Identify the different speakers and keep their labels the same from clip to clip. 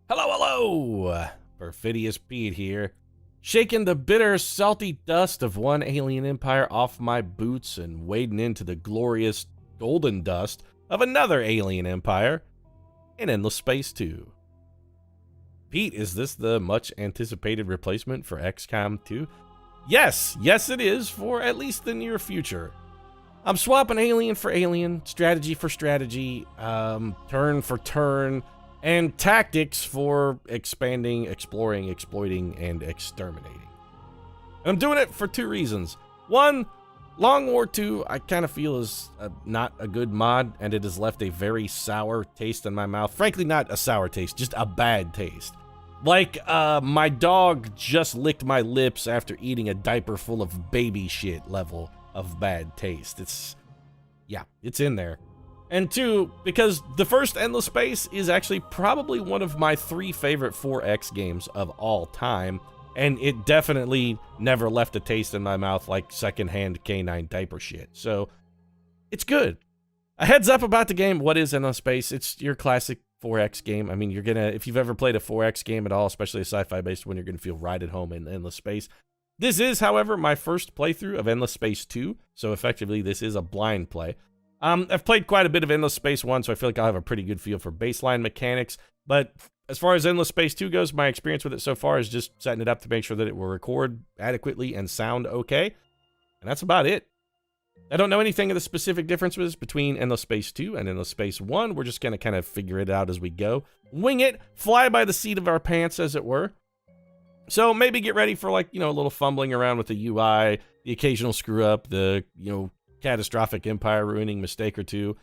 Speaker 1: Hello, hello! Perfidious Pete here, shaking the bitter, salty dust of one alien empire off my boots and wading into the glorious golden dust of another alien empire in endless space 2. Pete, is this the much-anticipated replacement for XCOM 2? Yes, it is, for at least the near future. I'm swapping alien for alien, strategy for strategy, turn for turn, and tactics for expanding, exploring, exploiting, and exterminating. And I'm doing it for two reasons. One, Long War 2 I kind of feel is not a good mod, and it has left a very sour taste in my mouth. Frankly, not a sour taste, just a bad taste. Like, my dog just licked my lips after eating a diaper full of baby shit level of bad taste. It's in there. And two, because the first Endless Space is actually probably one of my 3 favorite 4X games of all time, and it definitely never left a taste in my mouth like secondhand canine diaper shit. So, it's good. A heads up about the game. What is Endless Space? It's your classic 4X game. I mean, you're gonna, if you've ever played a 4X game at all, especially a sci-fi based one, you're gonna feel right at home in Endless Space. This is, however, my first playthrough of Endless Space 2, so effectively this is a blind play. I've played quite a bit of Endless Space 1, so I feel like I'll have a pretty good feel for baseline mechanics, but as far as Endless Space 2 goes, my experience with it so far is just setting it up to make sure that it will record adequately and sound okay, and that's about it. I don't know anything of the specific differences between Endless Space 2 and Endless Space 1. We're just going to kind of figure it out as we go. Wing it, fly by the seat of our pants, as it were. So maybe get ready for, like, a little fumbling around with the UI, the occasional screw up, the, catastrophic empire ruining mistake or two.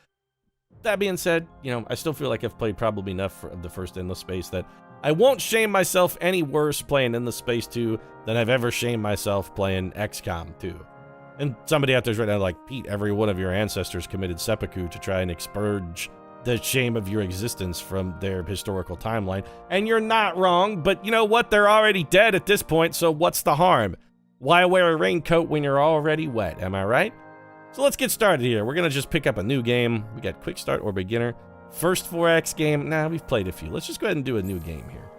Speaker 1: That being said, I still feel like I've played probably enough of the first Endless Space that I won't shame myself any worse playing Endless Space 2 than I've ever shamed myself playing XCOM 2. And somebody out there's right now like, Pete, every one of your ancestors committed seppuku to try and expurge the shame of your existence from their historical timeline. And you're not wrong, but you know what? They're already dead at this point, so what's the harm? Why wear a raincoat when you're already wet, am I right? So let's get started here. We're going to just pick up a new game. We got Quick Start or Beginner. First 4X game. Nah, we've played a few. Let's just go ahead and do a new game here.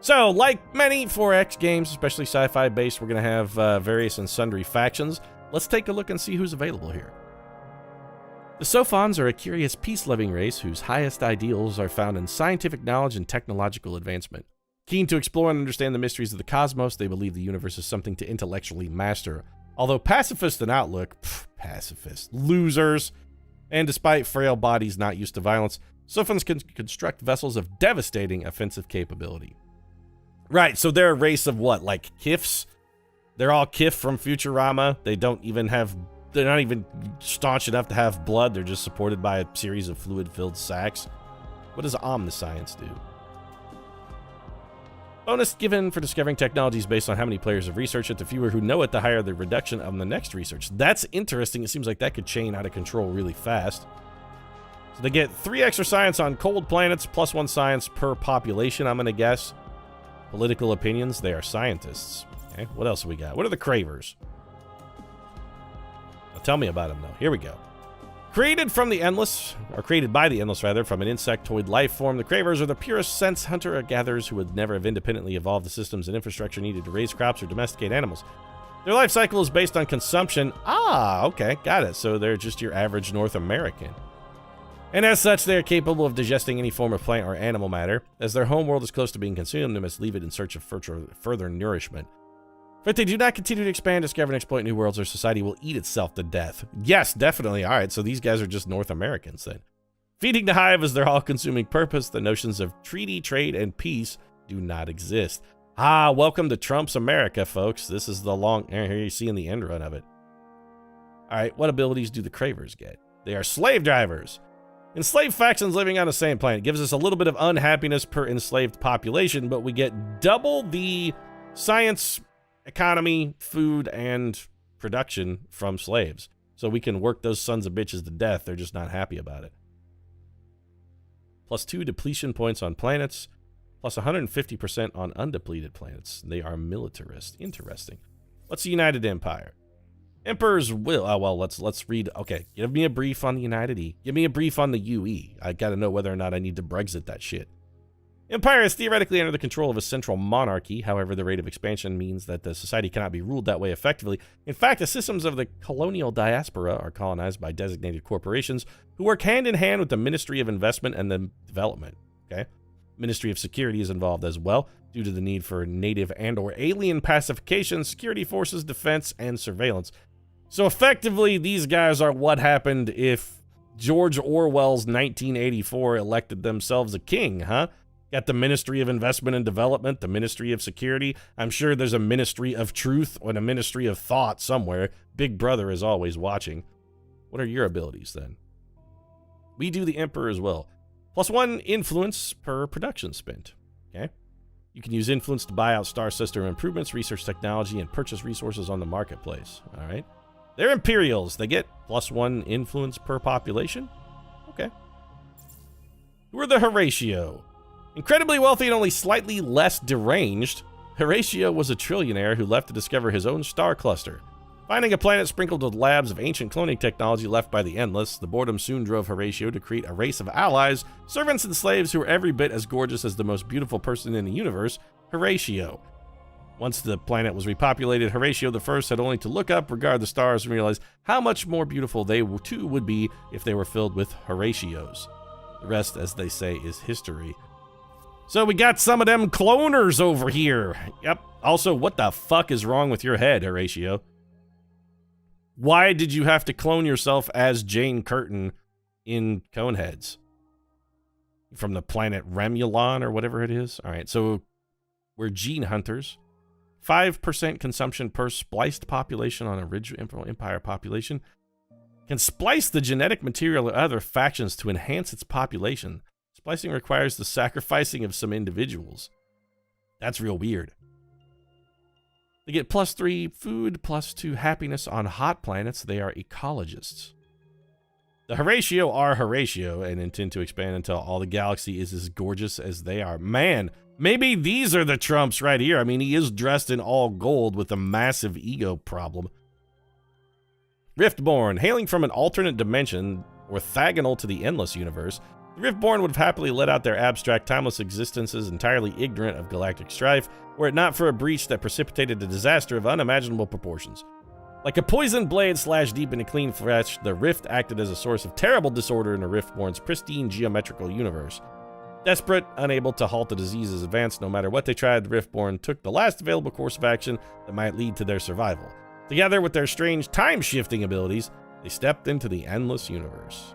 Speaker 1: So, like many 4X games, especially sci-fi based, we're going to have various and sundry factions. Let's take a look and see who's available here. The Sophons are a curious peace-loving race whose highest ideals are found in scientific knowledge and technological advancement. Keen to explore and understand the mysteries of the cosmos, they believe the universe is something to intellectually master. Although pacifist in outlook, pacifist, losers, and despite frail bodies not used to violence, Sophons can construct vessels of devastating offensive capability. Right, so they're a race of what, like Kifs? They're all Kif from Futurama. They're not even staunch enough to have blood. They're just supported by a series of fluid-filled sacs. What does omniscience do? Bonus given for discovering technologies based on how many players have researched it. The fewer who know it, the higher the reduction of the next research. That's interesting. It seems like that could chain out of control really fast. So they get 3 extra science on cold planets, plus 1 science per population, I'm going to guess. Political opinions, they are scientists. Okay, what else have we got? What are the Cravers? Now tell me about them, though. Here we go. Created by the Endless, from an insectoid life form, the Cravers are the purest sense hunter-gatherers who would never have independently evolved the systems and infrastructure needed to raise crops or domesticate animals. Their life cycle is based on consumption. Ah, okay, got it. So they're just your average North American. And as such, they are capable of digesting any form of plant or animal matter. As their homeworld is close to being consumed, they must leave it in search of further nourishment. But if they do not continue to expand, discover, and exploit new worlds, their society will eat itself to death. Yes, definitely. All right, so these guys are just North Americans then. Feeding the hive is their all-consuming purpose. The notions of treaty, trade, and peace do not exist. Ah, welcome to Trump's America, folks. This is the here you're seeing the end run of it. All right, what abilities do the Cravers get? They are slave drivers. Enslaved factions living on the same planet. Gives us a little bit of unhappiness per enslaved population, but we get double the science, economy, food, and production from slaves. So we can work those sons of bitches to death. They're just not happy about it. Plus 2 depletion points on planets. Plus 150% on undepleted planets. They are militarist. Interesting. What's the United Empire? Emperor's will. Oh, well, let's read. Okay, give me a brief on the United E. Give me a brief on the UE. I gotta know whether or not I need to Brexit that shit. Empire is theoretically under the control of a central monarchy. However, the rate of expansion means that the society cannot be ruled that way effectively. In fact, the systems of the colonial diaspora are colonized by designated corporations who work hand in hand with the Ministry of Investment and then Development. Okay? Ministry of Security is involved as well, due to the need for native and or alien pacification, security forces, defense, and surveillance. So effectively, these guys are what happened if George Orwell's 1984 elected themselves a king, huh? Got the Ministry of Investment and Development, the Ministry of Security. I'm sure there's a Ministry of Truth or a Ministry of Thought somewhere. Big Brother is always watching. What are your abilities then? We do the Emperor as well. +1 influence per production spent. Okay? You can use influence to buy out star system improvements, research technology, and purchase resources on the marketplace. All right? They're Imperials. They get +1 influence per population. Okay. Who are the Horatio? Incredibly wealthy and only slightly less deranged, Horatio was a trillionaire who left to discover his own star cluster. Finding a planet sprinkled with labs of ancient cloning technology left by the Endless, the boredom soon drove Horatio to create a race of allies, servants and slaves who were every bit as gorgeous as the most beautiful person in the universe, Horatio. Once the planet was repopulated, Horatio I had only to look up, regard the stars, and realize how much more beautiful they too would be if they were filled with Horatios. The rest, as they say, is history. So we got some of them cloners over here. Yep. Also, what the fuck is wrong with your head, Horatio? Why did you have to clone yourself as Jane Curtin in Coneheads? From the planet Remulon or whatever it is? All right, so we're gene hunters. 5% consumption per spliced population on original Empire population. Can splice the genetic material of other factions to enhance its population. Splicing requires the sacrificing of some individuals. That's real weird. They get +3 food, +2 happiness on hot planets. They are ecologists. The Horatio are Horatio and intend to expand until all the galaxy is as gorgeous as they are. Man, maybe these are the Trumps right here. I mean, he is dressed in all gold with a massive ego problem. Riftborn, hailing from an alternate dimension orthogonal to the Endless universe, the Riftborn would have happily let out their abstract, timeless existences entirely ignorant of galactic strife, were it not for a breach that precipitated a disaster of unimaginable proportions. Like a poisoned blade slashed deep into clean flesh, the Rift acted as a source of terrible disorder in the Riftborn's pristine geometrical universe. Desperate, unable to halt the disease's advance no matter what they tried, the Riftborn took the last available course of action that might lead to their survival. Together with their strange time-shifting abilities, they stepped into the Endless universe.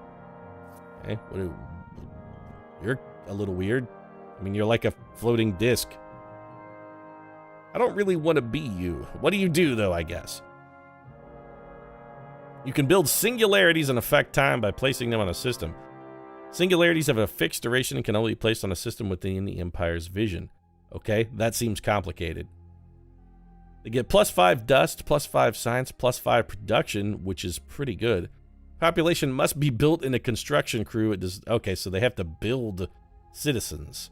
Speaker 1: Okay, you're a little weird. I mean, you're like a floating disc. I don't really want to be you. What do you do, though, I guess? You can build singularities and affect time by placing them on a system. Singularities have a fixed duration and can only be placed on a system within the Empire's vision. Okay, that seems complicated. They get +5 dust, +5 science, +5 production, which is pretty good. Population must be built in a construction crew. It does. Okay, so they have to build citizens.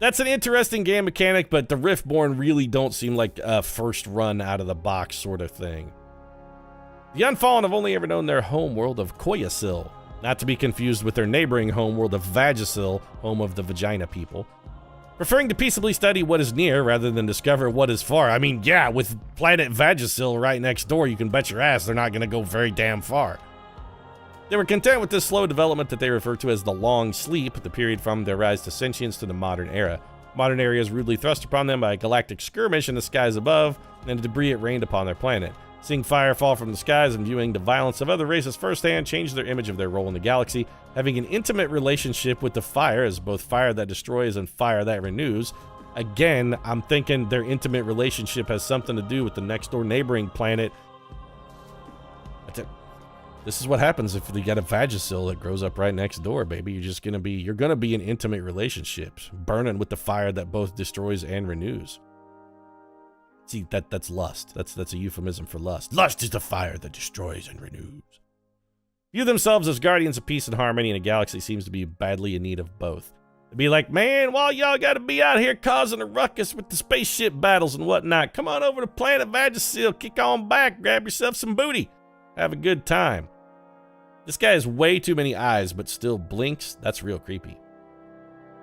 Speaker 1: That's an interesting game mechanic, but the Riftborn really don't seem like a first run out of the box sort of thing. The Unfallen have only ever known their homeworld of Koyasil, not to be confused with their neighboring homeworld of Vagisil, home of the Vagina people. Preferring to peaceably study what is near rather than discover what is far. I mean, yeah, with planet Vagisil right next door, you can bet your ass they're not going to go very damn far. They were content with this slow development that they refer to as the Long Sleep, the period from their rise to sentience to the modern era. Modern era is rudely thrust upon them by a galactic skirmish in the skies above, and the debris it rained upon their planet. Seeing fire fall from the skies and viewing the violence of other races firsthand changed their image of their role in the galaxy, having an intimate relationship with the fire as both fire that destroys and fire that renews. Again, I'm thinking their intimate relationship has something to do with the next door neighboring planet. This is what happens if you got a Vagisil that grows up right next door, baby. You're gonna be in intimate relationships, burning with the fire that both destroys and renews. See, that's lust. That's a euphemism for lust. Lust is the fire that destroys and renews. View themselves as guardians of peace and harmony, and a galaxy seems to be badly in need of both. To be like, man, while y'all gotta be out here causing a ruckus with the spaceship battles and whatnot, come on over to planet Vagisil, kick on back, grab yourself some booty, have a good time. This guy has way too many eyes, but still blinks. That's real creepy.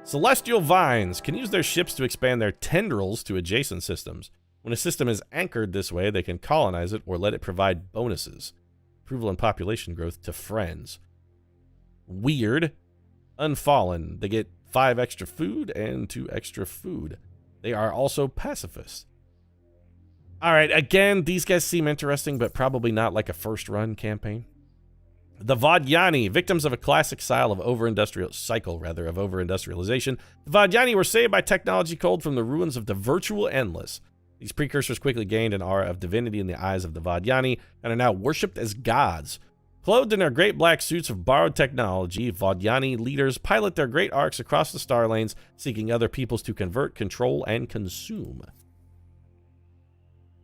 Speaker 1: Celestial vines can use their ships to expand their tendrils to adjacent systems. When a system is anchored this way, they can colonize it or let it provide bonuses. Approval and population growth to friends. Weird. Unfallen. They get 5 extra food and 2 extra food. They are also pacifists. Alright, again, these guys seem interesting, but probably not like a first-run campaign. The Vodjani, victims of a classic cycle of over-industrialization. The Vodjani were saved by technology culled from the ruins of the virtual endless. These precursors quickly gained an aura of divinity in the eyes of the Vodjani and are now worshipped as gods. Clothed in their great black suits of borrowed technology, Vodjani leaders pilot their great arcs across the star lanes, seeking other peoples to convert, control, and consume.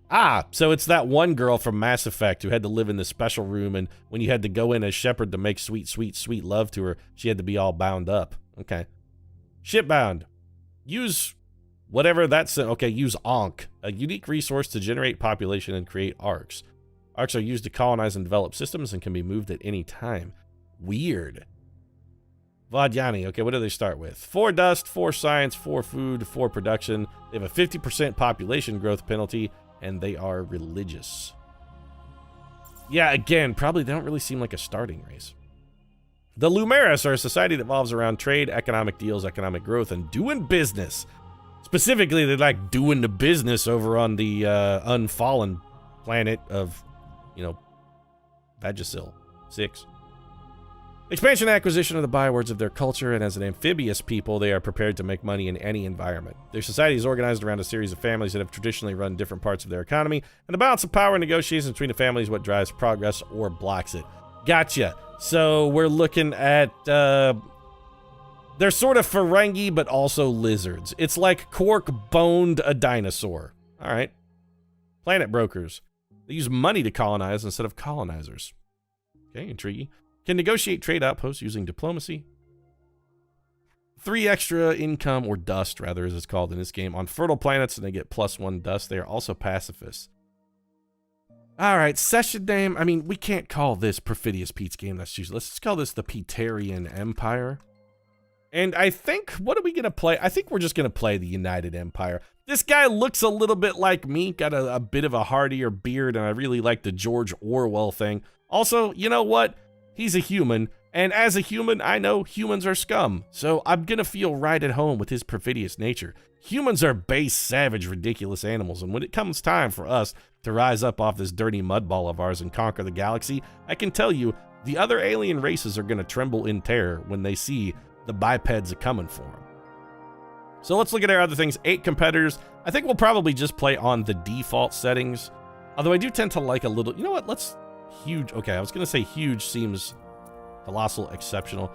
Speaker 1: Ah, so it's that one girl from Mass Effect who had to live in this special room, and when you had to go in as Shepard to make sweet, sweet, sweet love to her, she had to be all bound up. Okay. Shipbound. Use whatever that's... Okay, use Ankh, a unique resource to generate population and create arcs. Arcs are used to colonize and develop systems and can be moved at any time. Weird. Vodjani. Okay, what do they start with? 4 dust, 4 science, 4 food, 4 production. They have a 50% population growth penalty, and they are religious. Yeah, again, probably they don't really seem like a starting race. The Lumeris are a society that evolves around trade, economic deals, economic growth, and doing business. Specifically, they like doing the business over on the unfallen planet of, you know, Vagisil 6. Expansion and acquisition are the bywords of their culture, and as an amphibious people, they are prepared to make money in any environment. Their society is organized around a series of families that have traditionally run different parts of their economy, and the balance of power and negotiations between the families is what drives progress or blocks it. Gotcha. So we're looking at, they're sort of Ferengi, but also lizards. It's like Quark boned a dinosaur. All right. Planet brokers. They use money to colonize instead of colonizers. Okay, intriguing. Can negotiate trade outposts using diplomacy. 3 extra income, or dust, rather, as it's called in this game, on fertile planets, and they get +1 dust. They are also pacifists. Alright, session name. I mean, we can't call this Perfidious Pete's game. That's usually. Let's just call this the Petarian Empire. And I think, what are we going to play? I think we're just going to play the United Empire. This guy looks a little bit like me, got a bit of a heartier beard, and I really like the George Orwell thing. Also, you know what? He's a human, and as a human, I know humans are scum, so I'm gonna feel right at home with his perfidious nature. Humans are base, savage, ridiculous animals, and when it comes time for us to rise up off this dirty mudball of ours and conquer the galaxy, I can tell you, the other alien races are gonna tremble in terror when they see the bipeds a-coming for them. So let's look at our other things. 8 competitors. I think we'll probably just play on the default settings, although I do tend to like a little... You know what, let's... Huge. Okay, I was going to say huge seems colossal, exceptional.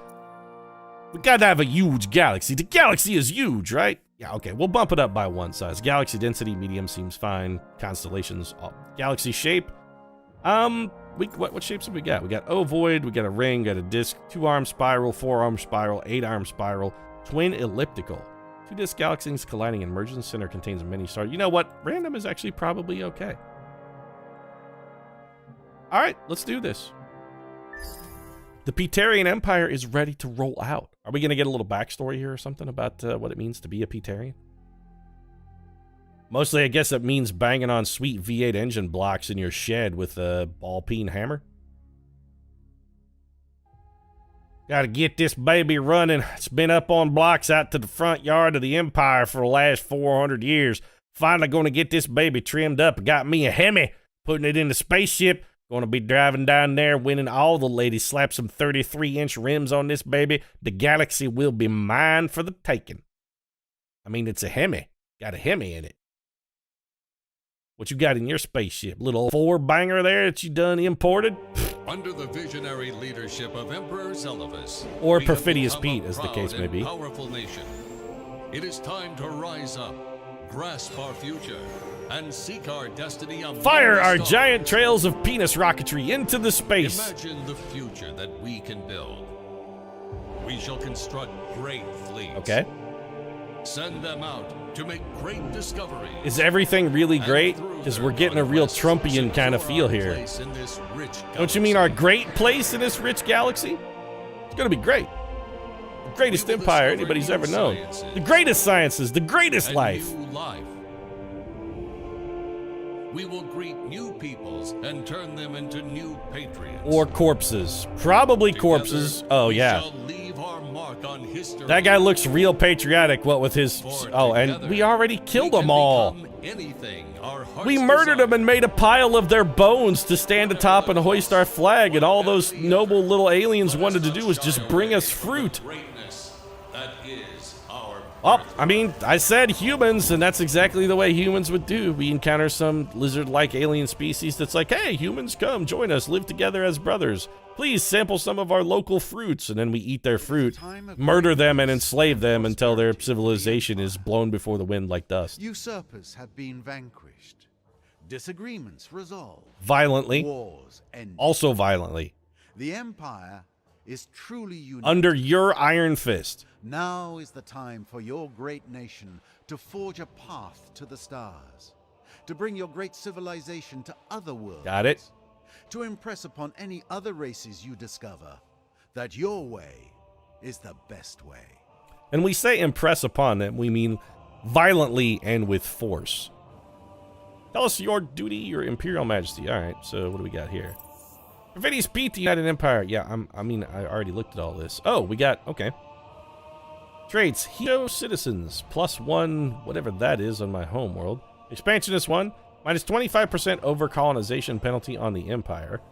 Speaker 1: We got to have a huge galaxy. The galaxy is huge, right? Yeah, okay, we'll bump it up by 1 size. Galaxy density, medium seems fine. Constellations, galaxy shape. What shapes have we got? We got ovoid, we got a ring, got a disc, 2-arm spiral, 4-arm spiral, 8-arm spiral, twin elliptical. 2 disc galaxies colliding and merging. The center contains many stars. You know what? Random is actually probably okay. All right, let's do this. The Petarian Empire is ready to roll out. Are we going to get a little backstory here or something about what it means to be a Petarian? Mostly, I guess it means banging on sweet V8 engine blocks in your shed with a ball-peen hammer. Gotta get this baby running. It's been up on blocks out to the front yard of the Empire for the last 400 years. Finally gonna get this baby trimmed up. Got me a Hemi, putting it in the spaceship. Gonna be driving down there, winning all the ladies. Slap some 33-inch rims on this baby. The galaxy will be mine for the taking. I mean, it's a Hemi. Got a Hemi in it. What you got in your spaceship? Little 4-banger there that you done imported?
Speaker 2: Under the visionary leadership of Emperor Zelivus,
Speaker 1: or Perfidious Pete, as the case may be.
Speaker 2: Powerful nation. It is time to rise up, grasp our future, and seek our destiny.
Speaker 1: Fire our giant trails of penis rocketry into the space.
Speaker 2: Imagine the future that we can build. We shall construct great fleets.
Speaker 1: Okay.
Speaker 2: Send them out to make great discoveries.
Speaker 1: Is everything really great? Because we're getting a real Trumpian kind of feel here. Don't you mean our great place in this rich galaxy? It's going to be great. greatest
Speaker 2: We will
Speaker 1: empire
Speaker 2: discover
Speaker 1: anybody's
Speaker 2: new
Speaker 1: ever known.
Speaker 2: sciences
Speaker 1: The greatest sciences, the greatest
Speaker 2: and
Speaker 1: life.
Speaker 2: new life. We will greet new peoples and turn them into new patriots.
Speaker 1: Or corpses. Probably
Speaker 2: Together,
Speaker 1: corpses. Oh,
Speaker 2: we
Speaker 1: yeah.
Speaker 2: shall leave our mark on history.
Speaker 1: That guy looks real patriotic, what with his...
Speaker 2: For
Speaker 1: Oh, and
Speaker 2: together,
Speaker 1: we already killed
Speaker 2: we
Speaker 1: them
Speaker 2: can
Speaker 1: all.
Speaker 2: become anything our hearts
Speaker 1: We murdered them
Speaker 2: desire.
Speaker 1: and made a pile of their bones to stand atop and hoist our flag, and all those noble little aliens wanted to do was just bring us fruit.
Speaker 2: Greatness that is our
Speaker 1: Oh, I mean, I said humans, and that's exactly the way humans would do. We encounter some lizard-like alien species that's like, hey, humans, come, join us, live together as brothers. Please sample some of our local fruits, and then we eat their fruit, murder them, and enslave them until their civilization is blown before the wind like dust.
Speaker 3: Usurpers have been vanquished. Disagreements resolved.
Speaker 1: Violently.
Speaker 3: Wars ended.
Speaker 1: Also violently.
Speaker 3: The Empire is truly united.
Speaker 1: Under your iron fist.
Speaker 3: Now is the time for your great nation to forge a path to the stars, to bring your great civilization to other worlds.
Speaker 1: Got it?
Speaker 3: To impress upon any other races you discover that your way is the best way.
Speaker 1: And we say impress upon them, we mean violently and with force. Tell us your duty, your imperial majesty. All right, so what do we got here? Perfidious beat the United Empire. Yeah, I mean, I already looked at all this. Oh, we got, okay. Traits, hero citizens, +1, whatever that is on my home world. Expansionist 1, minus 25% over colonization penalty on the Empire.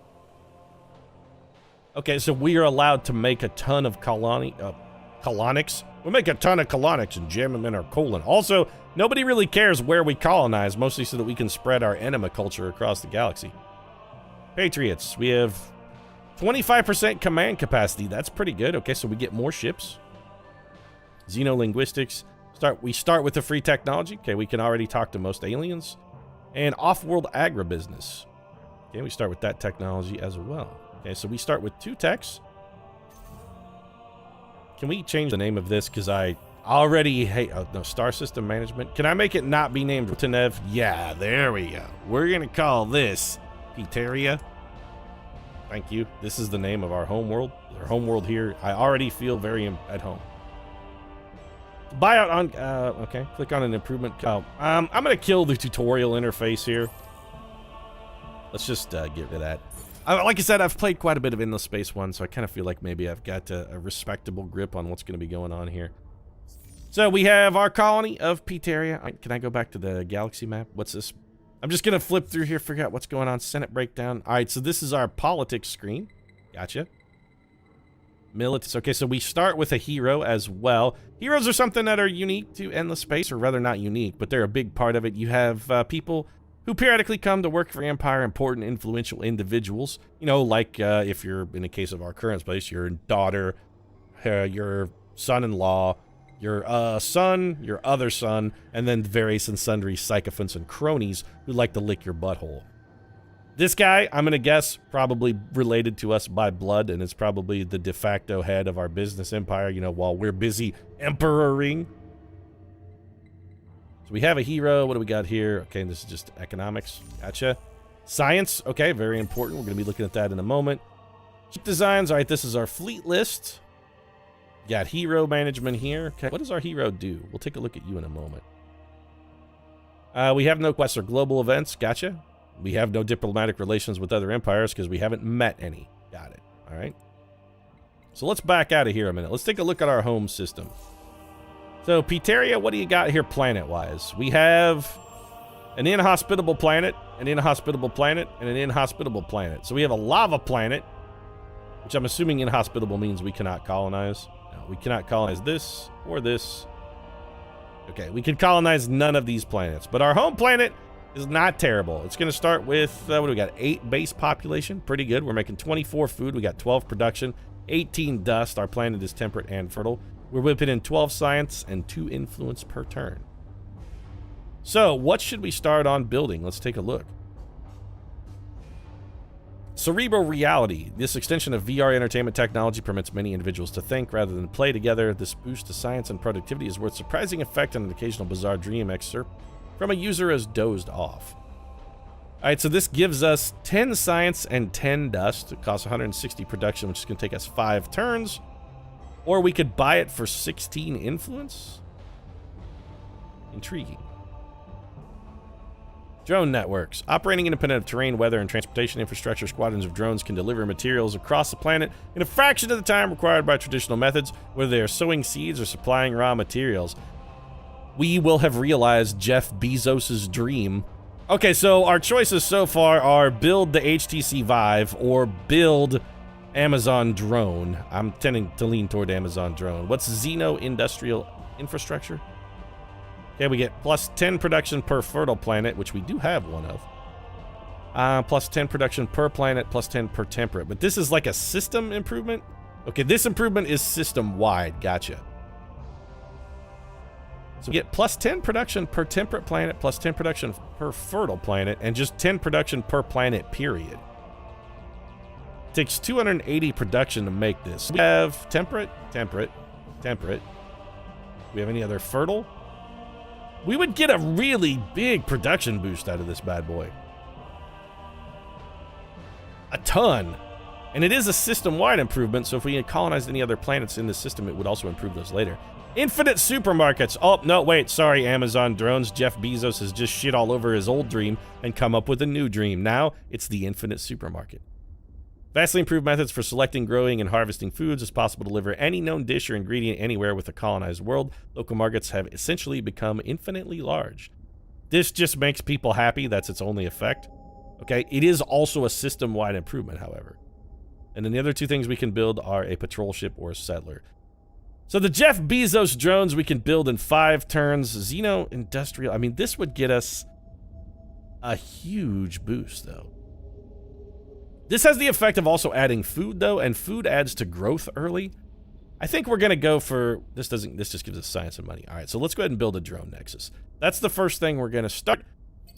Speaker 1: Okay, so we are allowed to make a ton of colonics. We'll make a ton of colonics and jam them in our colon. Also, nobody really cares where we colonize, mostly so that we can spread our enema culture across the galaxy. Patriots, we have 25% command capacity. That's pretty good. Okay, so we get more ships. Xenolinguistics. We start with the free technology. Okay, we can already talk to most aliens. And off-world agribusiness. Okay, we start with that technology as well. Okay, so we start with 2 techs. Can we change the name of this? Because I already hate... Oh, no, Star System Management. Can I make it not be named Tanev? Yeah, there we go. We're going to call this Pteria. Thank you. This is the name of our homeworld. Our homeworld here. I already feel very at home. Buyout on... okay, click on an improvement. Oh, I'm going to kill the tutorial interface here. Let's just get rid of that. Like I said, I've played quite a bit of Endless Space 1, so I kind of feel like maybe I've got a respectable grip on what's going to be going on here. So we have our colony of Pteria. Can I go back to the galaxy map? What's this? I'm just going to flip through here, figure out what's going on. Senate breakdown. All right, so this is our politics screen. Gotcha. Military. Okay, so we start with a hero as well. Heroes are something that are unique to Endless Space, or rather not unique, but they're a big part of it. You have people who periodically come to work for Empire, important, influential individuals. You know, like if you're, in the case of our current space, your daughter, your son-in-law, your son, your other son, and then various and sundry sycophants and cronies who like to lick your butthole. This guy, I'm going to guess, probably related to us by blood, and is probably the de facto head of our business empire, you know, while we're busy emperoring. So we have a hero. What do we got here? Okay, this is just economics. Gotcha. Science. Okay, very important. We're going to be looking at that in a moment. Ship designs. All right, this is our fleet list. Got hero management here. Okay, what does our hero do? We'll take a look at you in a moment. We have no quests or global events. Gotcha. We have no diplomatic relations with other empires because we haven't met any. Got it. All right. So let's back out of here a minute. Let's take a look at our home system. So, Pteria, what do you got here planet-wise? We have an inhospitable planet, an inhospitable planet, and an inhospitable planet. So we have a lava planet, which I'm assuming inhospitable means we cannot colonize. No, we cannot colonize this or this. Okay, we can colonize none of these planets. But our home planet is not terrible. It's going to start with, what do we got? 8 base population. Pretty good. We're making 24 food. We got 12 production, 18 dust. Our planet is temperate and fertile. We're whipping in 12 science and 2 influence per turn. So, what should we start on building? Let's take a look. Cerebral reality. This extension of VR entertainment technology permits many individuals to think rather than play together. This boost to science and productivity is worth surprising effect on an occasional bizarre dream excerpt from a user as dozed off. Alright, so this gives us 10 science and 10 dust. It costs 160 production, which is going to take us 5 turns. Or we could buy it for 16 influence. Intriguing. Drone networks. Operating independent of terrain, weather, and transportation infrastructure, squadrons of drones can deliver materials across the planet in a fraction of the time required by traditional methods, whether they are sowing seeds or supplying raw materials. We will have realized Jeff Bezos' dream. Okay, so our choices so far are build the HTC Vive or build Amazon drone. I'm tending to lean toward Amazon drone. What's Xeno industrial infrastructure? Okay, we get plus 10 production per fertile planet, which we do have one of. Plus 10 production per planet, plus 10 per temperate. But this is like a system improvement? Okay, this improvement is system-wide. Gotcha. So we get plus 10 production per temperate planet, plus 10 production per fertile planet, and just 10 production per planet, period. It takes 280 production to make this. We have temperate, temperate, temperate. Do we have any other fertile? We would get a really big production boost out of this bad boy. A ton. And it is a system-wide improvement, so if we had colonized any other planets in the system, it would also improve those later. Infinite supermarkets. Oh, no, wait, sorry, Amazon drones. Jeff Bezos has just shit all over his old dream and come up with a new dream. Now, it's the infinite supermarket. Vastly improved methods for selecting, growing, and harvesting foods. It's possible to deliver any known dish or ingredient anywhere with a colonized world. Local markets have essentially become infinitely large. This just makes people happy. That's its only effect. Okay, it is also a system-wide improvement, however. And then the other two things we can build are a patrol ship or a settler. So the Jeff Bezos drones we can build in 5 turns. Xeno industrial. I mean, this would get us a huge boost, though. This has the effect of also adding food, though, and food adds to growth early. I think we're going to go for... This just gives us science and money. All right, so let's go ahead and build a drone nexus. That's the first thing we're going to start.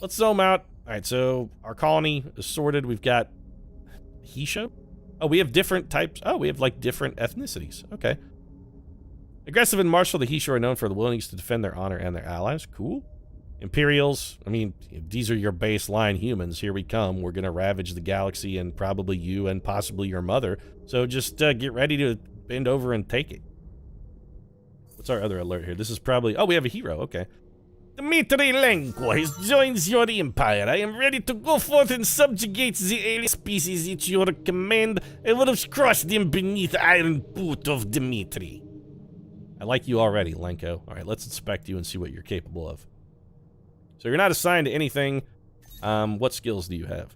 Speaker 1: Let's zoom out. All right, so our colony is sorted. We've got Hisho. Oh, we have different types. Oh, we have, like, different ethnicities. Okay. Aggressive and martial, the Hisho are known for the willingness to defend their honor and their allies. Cool. Imperials, I mean, these are your baseline humans. Here we come. We're going to ravage the galaxy and probably you and possibly your mother. So just get ready to bend over and take it. What's our other alert here? This is probably... Oh, we have a hero. Okay. Dmitri Lenko has joined your empire. I am ready to go forth and subjugate the alien species at your command. I would have crushed them beneath the iron boot of Dmitri. I like you already, Lenko. All right, let's inspect you and see what you're capable of. So you're not assigned to anything. What skills do you have?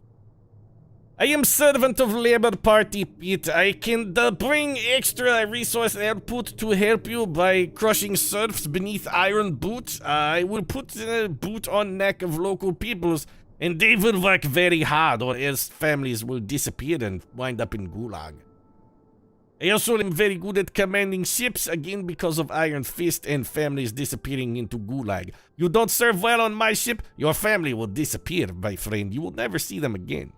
Speaker 1: I am servant of Labor Party, Pete. I can bring extra resource output to help you by crushing serfs beneath iron boots. I will put a boot on neck of local peoples, and they will work very hard, or else families will disappear and wind up in gulag. I also am very good at commanding ships, again because of Iron Fist and families disappearing into gulag. You don't serve well on my ship, your family will disappear, my friend. You will never see them again.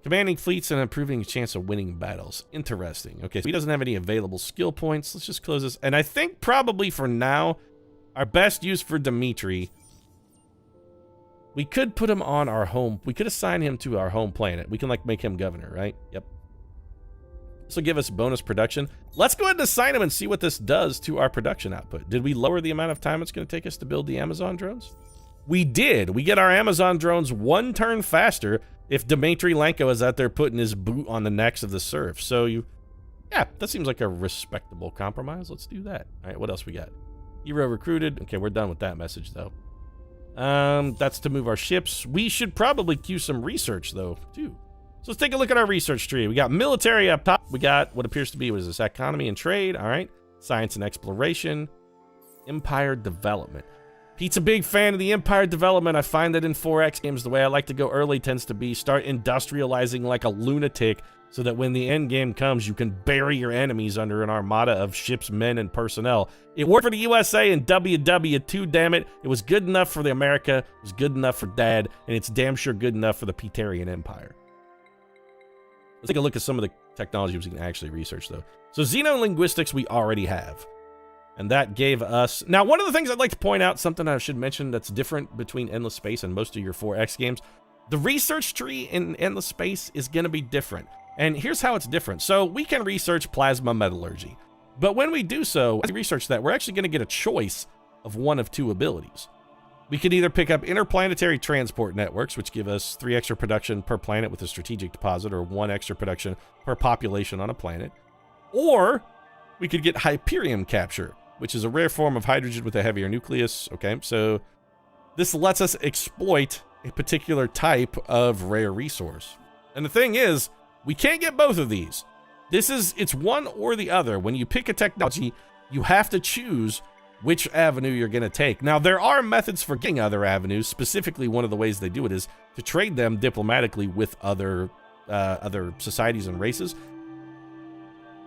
Speaker 1: Commanding fleets and improving the chance of winning battles. Interesting. Okay, so he doesn't have any available skill points. Let's just close this. And I think probably for now, our best use for Dmitri, we could put him on our home. We could assign him to our home planet. We can, like, make him governor, right? Yep. This will give us bonus production. Let's go ahead and assign him and see what this does to our production output. Did we lower the amount of time it's going to take us to build the Amazon drones? We did. We get our Amazon drones 1 turn faster if Dmitri Lenko is out there putting his boot on the necks of the serf. So yeah, that seems like a respectable compromise. Let's do that. All right, what else we got? Hero recruited. Okay, we're done with that message, though. That's to move our ships. We should probably queue some research, though, too. So let's take a look at our research tree. We got military up top. We got what appears to be, what is this, economy and trade. All right. Science and exploration. Empire development. Pete's a big fan of the empire development. I find that in 4X games, the way I like to go early tends to be start industrializing like a lunatic so that when the end game comes, you can bury your enemies under an armada of ships, men, and personnel. It worked for the USA and WW2, damn it. It was good enough for the America. It was good enough for Dad. And it's damn sure good enough for the Petarian Empire. Let's take a look at some of the technologies we can actually research, though. So xenolinguistics we already have. And that gave us... Now, one of the things I'd like to point out, something I should mention that's different between Endless Space and most of your 4X games, the research tree in Endless Space is going to be different. And here's how it's different. So we can research plasma metallurgy. But when we do so, as we research that, we're actually going to get a choice of one of two abilities. We could either pick up interplanetary transport networks, which give us 3 extra production per planet with a strategic deposit, or 1 extra production per population on a planet. Or we could get Hyperium capture, which is a rare form of hydrogen with a heavier nucleus. Okay, so this lets us exploit a particular type of rare resource. And the thing is, we can't get both of these. It's one or the other. When you pick a technology, you have to choose which avenue you're going to take. Now, there are methods for getting other avenues. Specifically, one of the ways they do it is to trade them diplomatically with other societies and races.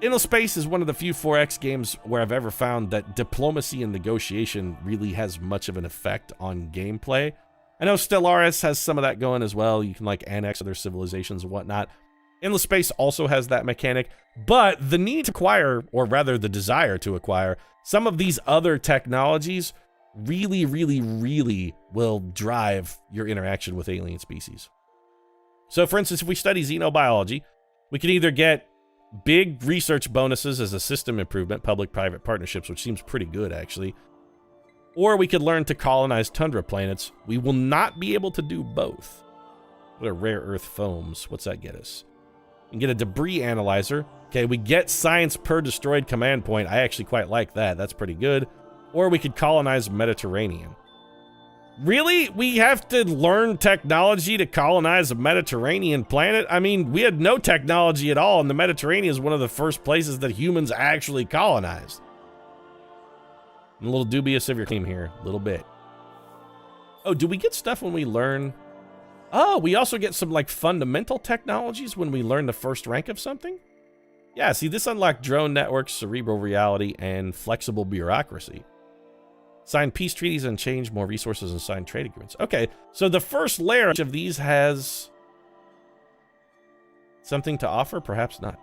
Speaker 1: Endless Space is one of the few 4X games where I've ever found that diplomacy and negotiation really has much of an effect on gameplay. I know Stellaris has some of that going as well. You can like annex other civilizations and whatnot. Endless Space also has that mechanic, but the need to acquire, or rather the desire to acquire, some of these other technologies really, really, really will drive your interaction with alien species. So for instance, if we study xenobiology, we can either get big research bonuses as a system improvement, public-private partnerships, which seems pretty good actually, or we could learn to colonize tundra planets. We will not be able to do both. What are rare earth foams? What's that get us? We can get a debris analyzer. Okay, we get science per destroyed command point. I actually quite like that. That's pretty good. Or we could colonize Mediterranean. Really? We have to learn technology to colonize a Mediterranean planet? I mean, we had no technology at all, and the Mediterranean is one of the first places that humans actually colonized. I'm a little dubious of your team here. A little bit. Oh, do we get stuff when we learn... Oh, we also get some like fundamental technologies when we learn the first rank of something? Yeah, see, this unlocked drone networks, cerebral reality, and flexible bureaucracy. Sign peace treaties and change more resources and sign trade agreements. Okay, so the first layer of these has something to offer? Perhaps not.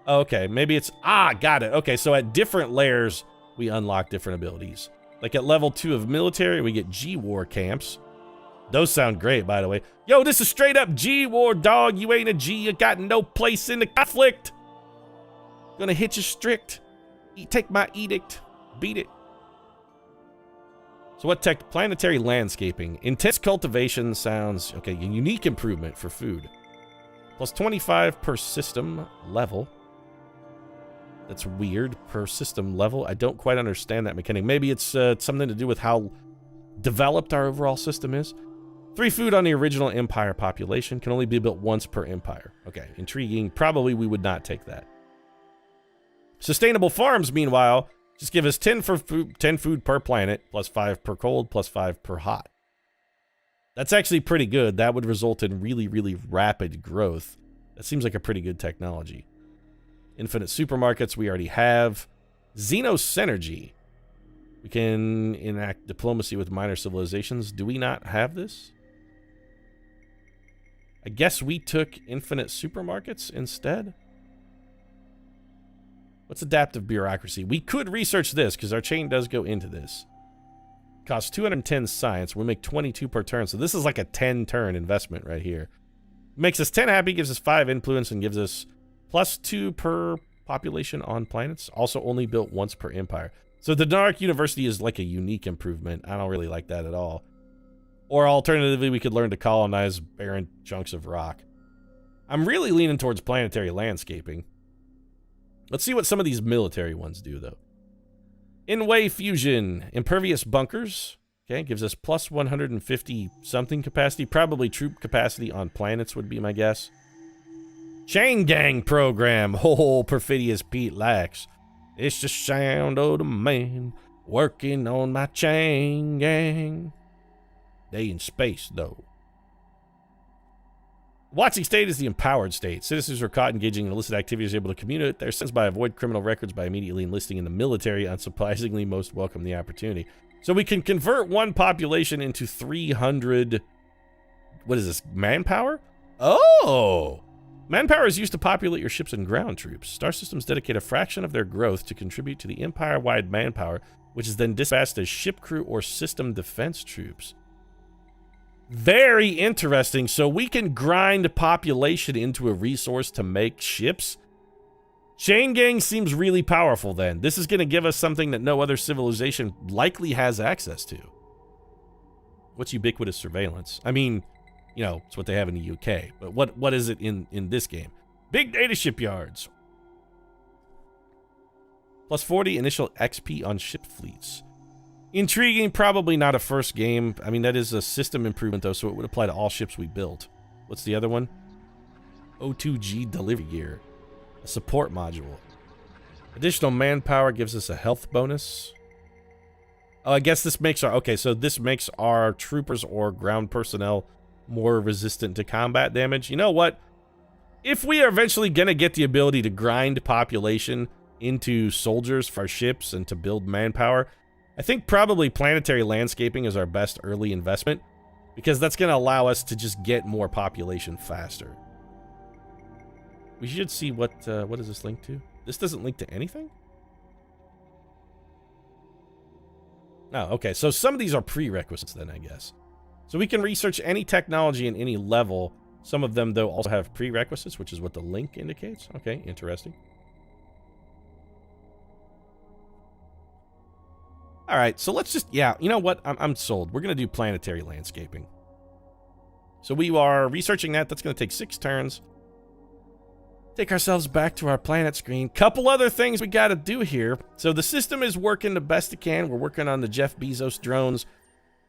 Speaker 1: Okay, maybe it's... Ah, got it. Okay, so at different layers, we unlock different abilities. Like at level 2 of military, we get G-War camps. Those sound great, by the way. Yo, this is straight up G-War, dog. You ain't a G. You got no place in the conflict. Gonna hit you strict. Take my edict. Beat it. So what tech? Planetary landscaping. Intense cultivation sounds... Okay, a unique improvement for food. Plus 25 per system level. That's weird. Per system level. I don't quite understand that mechanic. Maybe it's something to do with how developed our overall system is. 3 food on the original Empire population. Can only be built once per Empire. Okay, intriguing. Probably we would not take that. Sustainable farms, meanwhile, just give us 10 food per planet, plus 5 per cold, plus 5 per hot. That's actually pretty good. That would result in really, really rapid growth. That seems like a pretty good technology. Infinite supermarkets we already have. Xenosynergy. We can enact diplomacy with minor civilizations. Do we not have this? I guess we took infinite supermarkets instead. What's adaptive bureaucracy? We could research this because our chain does go into this. Costs 210 science. We'll make 22 per turn. So this is like a 10-turn investment right here. Makes us 10 happy, gives us 5 influence, and gives us plus 2 per population on planets. Also only built once per empire. So the Dark University is like a unique improvement. I don't really like that at all. Or alternatively, we could learn to colonize barren chunks of rock. I'm really leaning towards planetary landscaping. Let's see what some of these military ones do, though. In-way fusion. Impervious bunkers. Okay, gives us plus 150 something capacity. Probably troop capacity on planets would be my guess. Chain gang program. Oh, Perfidious Pete Lax. It's the sound of the man working on my chain gang. They in space, though. Watching state is the empowered state. Citizens who are caught engaging in illicit activities are able to communicate their sins by avoid criminal records by immediately enlisting in the military. Unsurprisingly, most welcome the opportunity. So we can convert one population into 300... What is this? Manpower? Oh! Manpower is used to populate your ships and ground troops. Star systems dedicate a fraction of their growth to contribute to the empire-wide manpower, which is then dispatched as ship crew or system defense troops. Very interesting. So we can grind population into a resource to make ships. Chain gang seems really powerful then. This is going to give us something that no other civilization likely has access to. What's ubiquitous surveillance? I mean, you know, it's what they have in the UK. But what is it in this game? Big data shipyards. Plus 40 initial XP on ship fleets. Intriguing, probably not a first game. I mean, that is a system improvement, though, so it would apply to all ships we built. What's the other one? O2G delivery gear. A support module. Additional manpower gives us a health bonus. Oh, I guess this makes our... Okay, so this makes our troopers or ground personnel more resistant to combat damage. You know what? If we are eventually going to get the ability to grind population into soldiers for our ships and to build manpower, I think probably planetary landscaping is our best early investment, because that's going to allow us to just get more population faster. We should see what does this link to? This doesn't link to anything? Oh, okay. So some of these are prerequisites then, I guess. So we can research any technology in any level. Some of them, though, also have prerequisites, which is what the link indicates. Okay, interesting. All right, so let's just, yeah, you know what? I'm sold. We're going to do planetary landscaping. So we are researching that. That's going to take 6 turns. Take ourselves back to our planet screen. Couple other things we got to do here. So the system is working the best it can. We're working on the Jeff Bezos drones.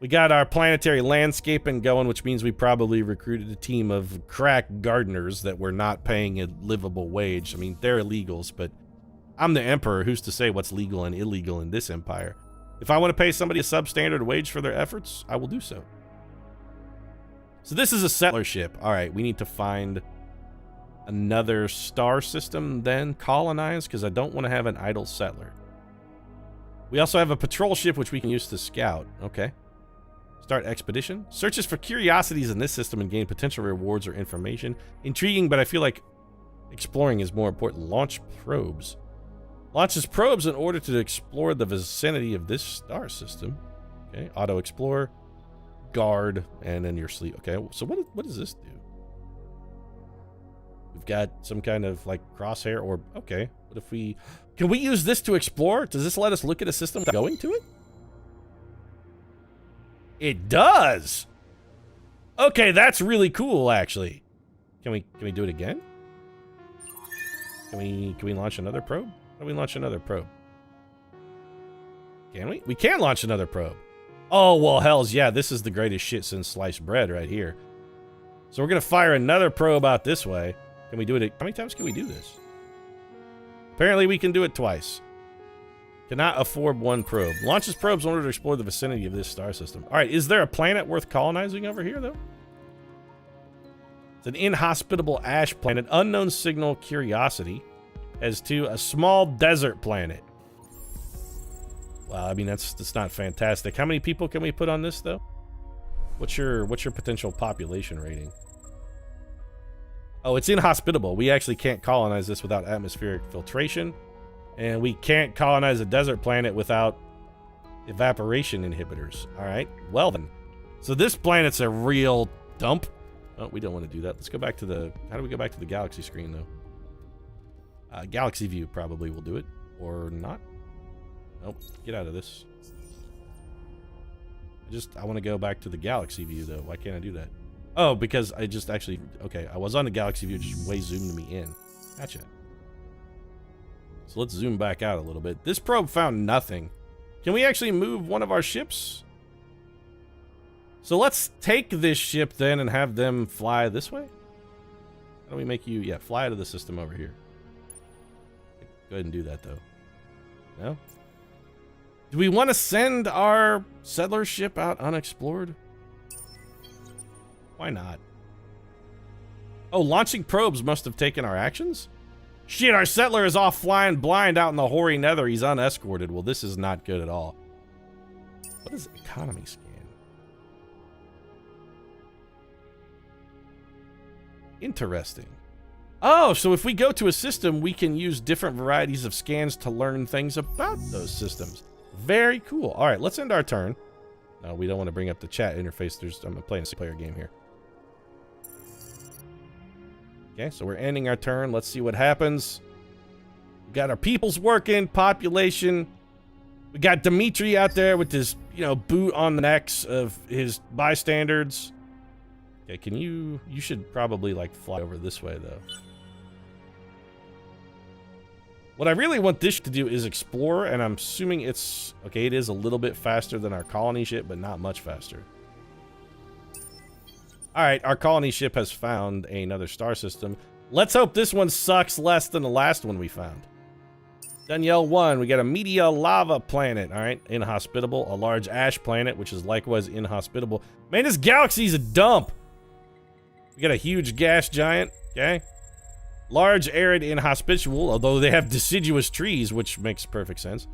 Speaker 1: We got our planetary landscaping going, which means we probably recruited a team of crack gardeners that we're not paying a livable wage. I mean, they're illegals, but I'm the emperor. Who's to say what's legal and illegal in this empire? If I want to pay somebody a substandard wage for their efforts, I will do so. So this is a settler ship. All right, we need to find another star system, then colonize, because I don't want to have an idle settler. We also have a patrol ship, which we can use to scout. Okay. Start expedition. Searches for curiosities in this system and gain potential rewards or information. Intriguing, but I feel like exploring is more important. Launch probes. Launches probes in order to explore the vicinity of this star system. Okay, auto explore, guard, and then your sleep. Okay, so what does this do? We've got some kind of like crosshair or okay. What if we can we use this to explore? Does this let us look at a system without going to it? It does. Okay, that's really cool. Actually, can we do it again? Can we launch another probe? How do we launch another probe? Can we? We can launch another probe. Oh, well, hells yeah. This is the greatest shit since sliced bread right here. So we're going to fire another probe out this way. Can we do it? How many times can we do this? Apparently we can do it twice. Cannot afford one probe. Launches probes in order to explore the vicinity of this star system. All right, is there a planet worth colonizing over here, though? It's an inhospitable ash planet. Unknown signal curiosity. As to a small desert planet. Well, I mean, that's not fantastic. How many people can we put on this, though? What's your potential population rating? Oh, it's inhospitable. We actually can't colonize this without atmospheric filtration. And we can't colonize a desert planet without evaporation inhibitors. All right, well then. So this planet's a real dump. Oh, we don't want to do that. Let's go back to the... How do we go back to the galaxy screen, though? Galaxy view probably will do it. Or not. Nope. Get out of this. I want to go back to the galaxy view, though. Why can't I do that? Oh, because I just actually... Okay, I was on the galaxy view, just way zoomed me in. Gotcha. So let's zoom back out a little bit. This probe found nothing. Can we actually move one of our ships? So let's take this ship then and have them fly this way. How do we make you... Yeah, fly out of the system over here. Go ahead and do that, though. No? Do we want to send our settler ship out unexplored? Why not? Oh, launching probes must have taken our actions? Shit, our settler is off flying blind out in the hoary nether. He's unescorted. Well, this is not good at all. What is economy scan? Interesting. Oh, so if we go to a system, we can use different varieties of scans to learn things about those systems. Very cool. All right, let's end our turn. No, we don't want to bring up the chat interface. I'm playing a player game here. Okay, so we're ending our turn. Let's see what happens. We got our peoples working, population. We got Dmitri out there with his, boot on the necks of his bystanders. Okay, can you should probably, like, fly over this way, though. What I really want this to do is explore, and I'm assuming it's... Okay, it is a little bit faster than our colony ship, but not much faster. Alright, our colony ship has found another star system. Let's hope this one sucks less than the last one we found. Danielle 1, we got a meteor lava planet, alright? Inhospitable. A large ash planet, which is likewise inhospitable. Man, this galaxy's a dump! We got a huge gas giant, okay? Large, arid, inhospitable, although they have deciduous trees, which makes perfect sense.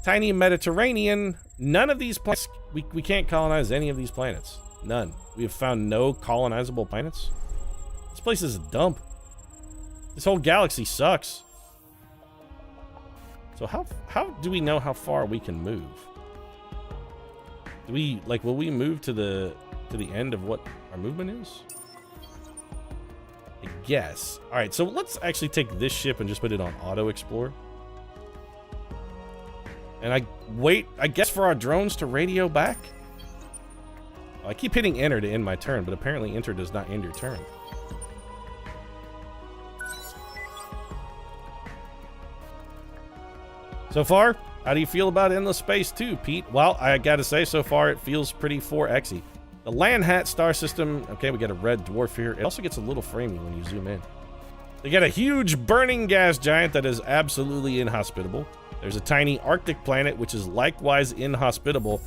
Speaker 1: Tiny Mediterranean. None of these planets... We can't colonize any of these planets. None. We have found no colonizable planets. This place is a dump. This whole galaxy sucks. So how do we know how far we can move? Do we, like, will we move to the end of what our movement is? I guess. All right, so let's actually take this ship and just put it on auto explore. And I guess for our drones to radio back. I keep hitting enter to end my turn, but apparently enter does not end your turn. So far, how do you feel about Endless Space 2, Pete? Well, I gotta say, so far it feels pretty 4X-y. The Land Hat star system, okay, we got a red dwarf here. It also gets a little framey when you zoom in. They got a huge burning gas giant that is absolutely inhospitable. There's a tiny Arctic planet, which is likewise inhospitable.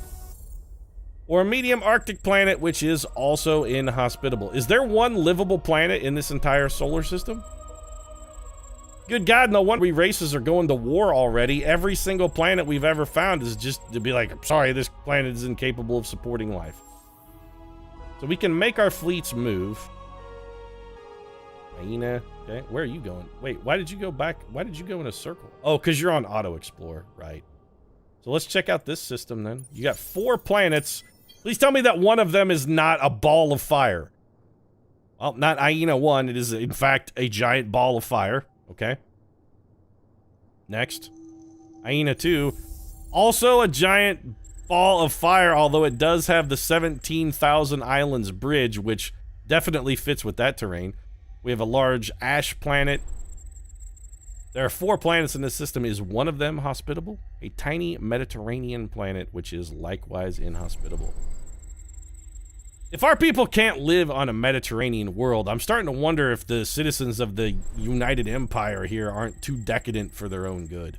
Speaker 1: Or a medium Arctic planet, which is also inhospitable. Is there one livable planet in this entire solar system? Good God, no wonder we races are going to war already. Every single planet we've ever found is just to be like, sorry, this planet is incapable of supporting life. So we can make our fleets move. Hyena, okay, where are you going? Wait, why did you go back? Why did you go in a circle? Oh, because you're on auto explore, right? So let's check out this system then. You got 4 planets. Please tell me that one of them is not a ball of fire. Well, not Hyena 1. It is, in fact, a giant ball of fire. Okay. Next. Hyena 2. Also a giant ball of fire, although it does have the 17,000 Islands Bridge, which definitely fits with that terrain. We have a large ash planet. There are 4 planets in this system. Is one of them hospitable? A tiny Mediterranean planet, which is likewise inhospitable. If our people can't live on a Mediterranean world, I'm starting to wonder if the citizens of the United Empire here aren't too decadent for their own good.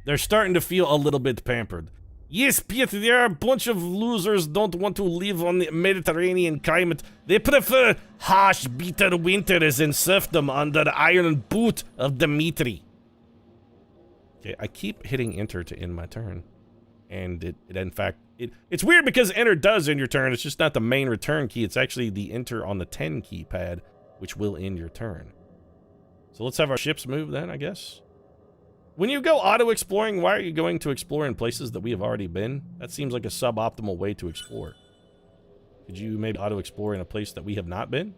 Speaker 1: They're starting to feel a little bit pampered. Yes, Peter, there are a bunch of losers don't want to live on the Mediterranean climate. They prefer harsh, bitter winters and serfdom under the iron boot of Dmitri. Okay, I keep hitting enter to end my turn. And it in fact, it's weird because enter does end your turn. It's just not the main return key. It's actually the enter on the 10 keypad, which will end your turn. So let's have our ships move then, I guess. When you go auto-exploring, why are you going to explore in places that we have already been? That seems like a suboptimal way to explore. Could you maybe auto-explore in a place that we have not been?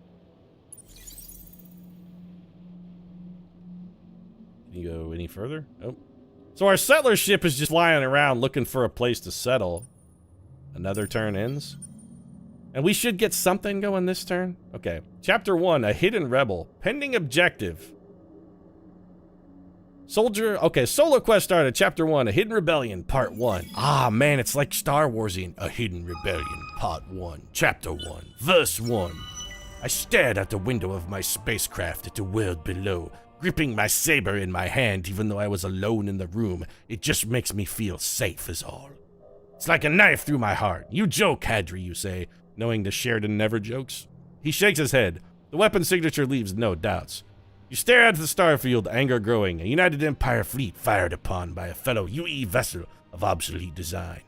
Speaker 1: Can you go any further? Nope. So our settler ship is just flying around looking for a place to settle. Another turn ends. And we should get something going this turn. Okay. Chapter 1, a hidden rebel. Pending objective. Soldier, okay, Solo Quest started, Chapter 1, A Hidden Rebellion, Part 1. Ah, man, it's like Star Warsian. A Hidden Rebellion, Part 1, Chapter 1, Verse 1. I stared out the window of my spacecraft at the world below, gripping my saber in my hand even though I was alone in the room. It just makes me feel safe is all. It's like a knife through my heart. You joke, Hadri, you say, knowing the Sheridan never jokes. He shakes his head. The weapon signature leaves no doubts. You stare out at the starfield, anger growing, a United Empire fleet fired upon by a fellow UE vessel of obsolete design.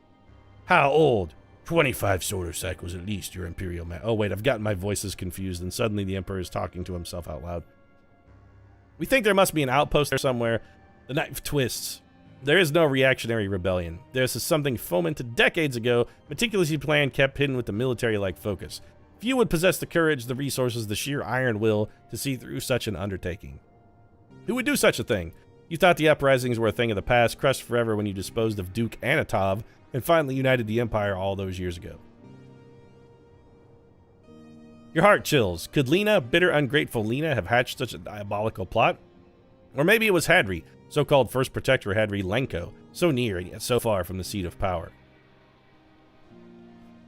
Speaker 1: How old? 25 solar cycles at least, your Imperial Oh wait, I've gotten my voices confused, and suddenly the Emperor is talking to himself out loud. We think there must be an outpost there somewhere. The knife twists. There is no reactionary rebellion. This is something fomented decades ago, meticulously planned, kept hidden with a military-like focus. Few would possess the courage, the resources, the sheer iron will to see through such an undertaking. Who would do such a thing? You thought the uprisings were a thing of the past, crushed forever when you disposed of Duke Anatov, and finally united the Empire all those years ago. Your heart chills. Could Lena, bitter, ungrateful Lena, have hatched such a diabolical plot? Or maybe it was Hadri, so-called first protector Hadri Lenko, so near and yet so far from the seat of power.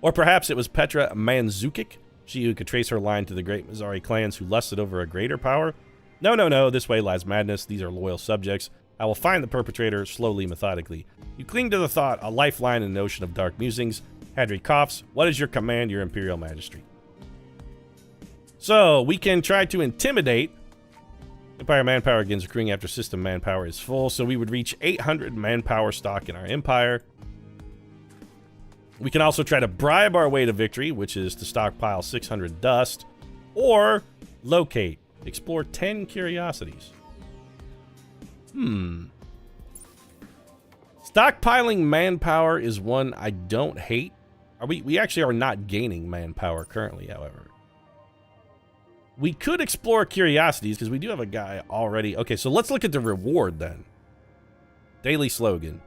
Speaker 1: Or perhaps it was Petra Manzukic, she who could trace her line to the great Mizari clans who lusted over a greater power. No, no, no, this way lies madness. These are loyal subjects. I will find the perpetrator slowly, methodically. You cling to the thought, a lifeline in the ocean of dark musings. Hadri coughs. What is your command, your imperial majesty? So, we can try to intimidate. Empire manpower begins accruing after system manpower is full, so we would reach 800 manpower stock in our empire. We can also try to bribe our way to victory, which is to stockpile 600 dust, or locate, explore 10 curiosities. Stockpiling manpower is one I don't hate. We actually are not gaining manpower currently, however. We could explore curiosities, because we do have a guy already. Okay, so let's look at the reward then. Daily slogan.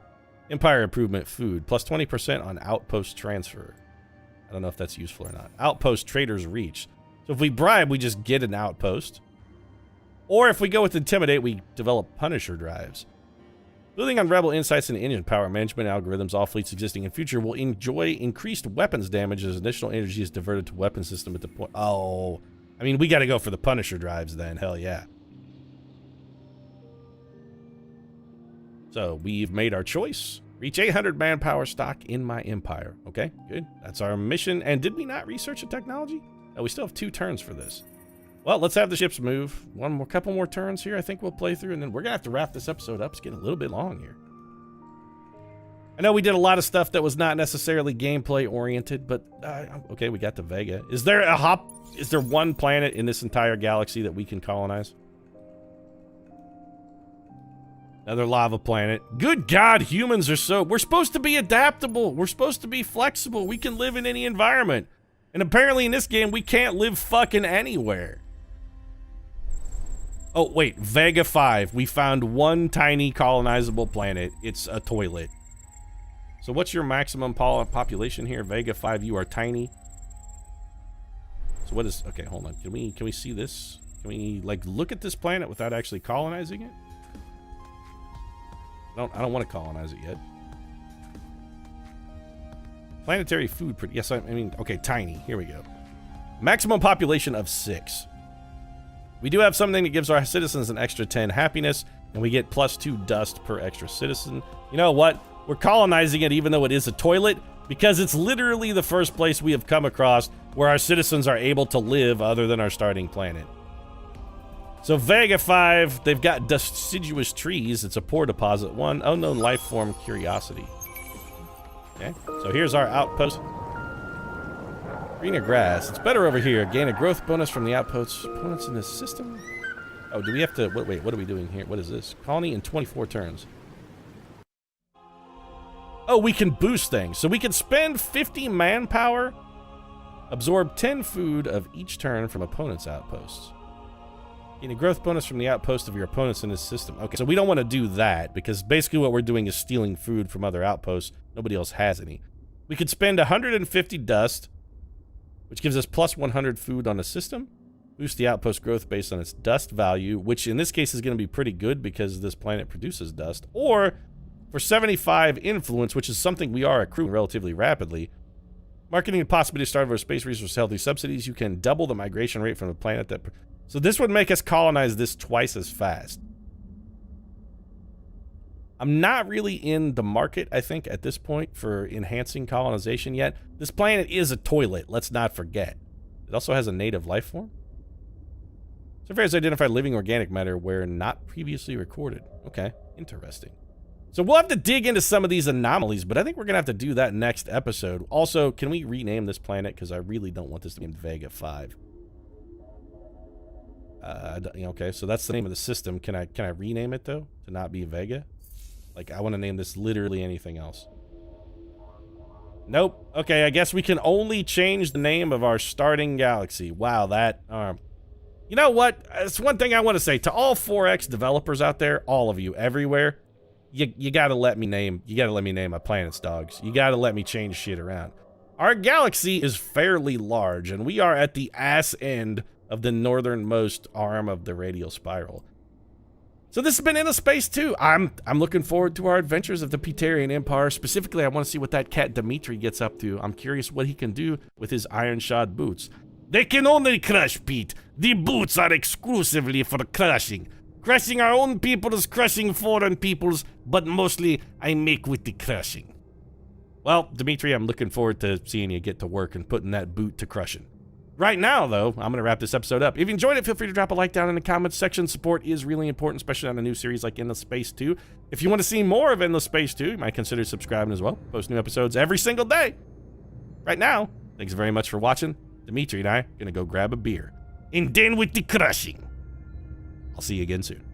Speaker 1: Empire improvement food. Plus 20% on outpost transfer. I don't know if that's useful or not. Outpost traders reach. So if we bribe, we just get an outpost. Or if we go with intimidate, we develop punisher drives. Building on rebel insights and engine power management algorithms, all fleets existing in future will enjoy increased weapons damage as additional energy is diverted to weapon system at the point. Oh... I mean, we got to go for the Punisher drives then. Hell yeah. So, we've made our choice. Reach 800 manpower stock in my empire. Okay, good. That's our mission. And did we not research the technology? Oh, we still have 2 turns for this. Well, let's have the ships move. Couple more turns here. I think we'll play through, and then we're going to have to wrap this episode up. It's getting a little bit long here. I know we did a lot of stuff that was not necessarily gameplay oriented, but okay, we got the Vega. Is there one planet in this entire galaxy that we can colonize? Another lava planet. Good God, humans are so... We're supposed to be adaptable. We're supposed to be flexible. We can live in any environment. And apparently in this game, we can't live fucking anywhere. Oh, wait. Vega 5. We found one tiny colonizable planet. It's a toilet. So what's your maximum population here? Vega 5, you are tiny. So what is... Okay, hold on. Can we see this? Can we, like, look at this planet without actually colonizing it? I don't want to colonize it yet. Planetary food... Yes, I mean... Okay, tiny. Here we go. Maximum population of 6. We do have something that gives our citizens an extra 10 happiness, and we get plus 2 dust per extra citizen. You know what? We're colonizing it even though it is a toilet, because it's literally the first place we have come across where our citizens are able to live other than our starting planet. So Vega 5, they've got deciduous trees. It's a pore deposit. 1 unknown life form curiosity. Okay, so here's our outpost. Greener grass. It's better over here. Gain a growth bonus from the outposts. Opponents in this system. Oh, do we have to... Wait, what are we doing here? What is this? Colony in 24 turns. Oh, we can boost things. So we can spend 50 manpower, absorb 10 food of each turn from opponents' outposts. Gain a growth bonus from the outpost of your opponents in this system. Okay, so we don't want to do that, because basically what we're doing is stealing food from other outposts. Nobody else has any. We could spend 150 dust, which gives us plus 100 food on the system. Boost the outpost growth based on its dust value, which in this case is going to be pretty good because this planet produces dust. Or... for 75 influence, which is something we are accruing relatively rapidly. Marketing the possibility to start over space resource healthy subsidies, you can double the migration rate from the planet that... So this would make us colonize this twice as fast. I'm not really in the market, I think, at this point for enhancing colonization yet. This planet is a toilet, let's not forget. It also has a native life form. Surveyors identified living organic matter where not previously recorded. Okay, interesting. So we'll have to dig into some of these anomalies, but I think we're going to have to do that next episode. Also, can we rename this planet? Because I really don't want this to be Vega 5. Okay, so that's the name of the system. Can I rename it, though, to not be Vega? Like, I want to name this literally anything else. Nope. Okay, I guess we can only change the name of our starting galaxy. Wow, that... you know what? It's one thing I want to say. To all 4X developers out there, all of you, everywhere, you gotta let me name my planets, dogs. You gotta let me change shit around. Our galaxy is fairly large, and we are at the ass end of the northernmost arm of the radial spiral. So this has been In the Space 2. I'm looking forward to our adventures of the Petarian Empire. Specifically, I want to see what that cat Dmitri gets up to. I'm curious what he can do with his iron-shod boots. They can only crush, Pete. The boots are exclusively for crushing. Crushing our own peoples, crushing foreign peoples, but mostly I make with the crushing. Well, Dmitri, I'm looking forward to seeing you get to work and putting that boot to crushing. Right now, though, I'm going to wrap this episode up. If you enjoyed it, feel free to drop a like down in the comments section. Support is really important, especially on a new series like Endless Space 2. If you want to see more of Endless Space 2, you might consider subscribing as well. Post new episodes every single day. Right now, thanks very much for watching. Dmitri and I are going to go grab a beer. And then with the crushing. I'll see you again soon.